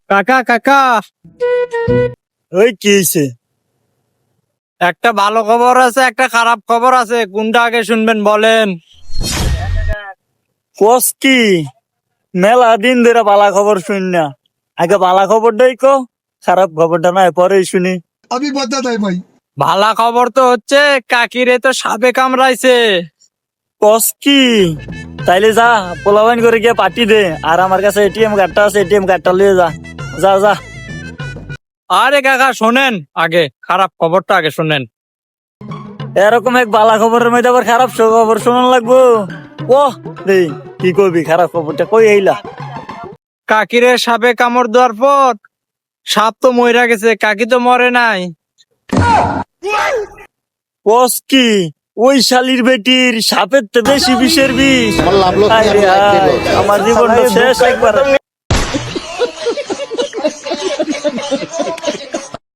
কাকা কাকা, ওই কি হয়েছে? একটা ভালো খবর আছে, একটা খারাপ খবর আছে, কোনটা আগে শুনবেন বলেন? কস কি? মেলা দিন ধরে বালা খবর শুন না। আগে বালা খবরটাই কো, খারাপ খবরটা নয় পরেই শুনি। अभी बता है भाई। ভালা খবর তো হচ্ছে কাকিরে তো সাপে কামড়াইছে। কস কি? তাইলে যা পোলাবাইন করে গিয়ে পার্টি দে, আর আমার কাছে এটিএম কার্ডটা আছে, এটিএম কার্ডটা লিয়ে যা। যা যা। আরে কাকা শোনেন, আগে খারাপ খবরটা আগে শোনেন। এরকম এক বালা খবরের মধ্যে আবার খারাপ খবর শোনান লাগবো? ও রে, কি করবি? খারাপ খবরটা কই এইলা? কাকিরে সাপে কামড় দেওয়ার পর সাপ তো মইরা গেছে, কাকি তো মরে নাই। কস কি? ওই শালির বেটির সাপের তো বেশি বিষের বিষ। আরে হায়, আমার জীবনটা শেষ একবার।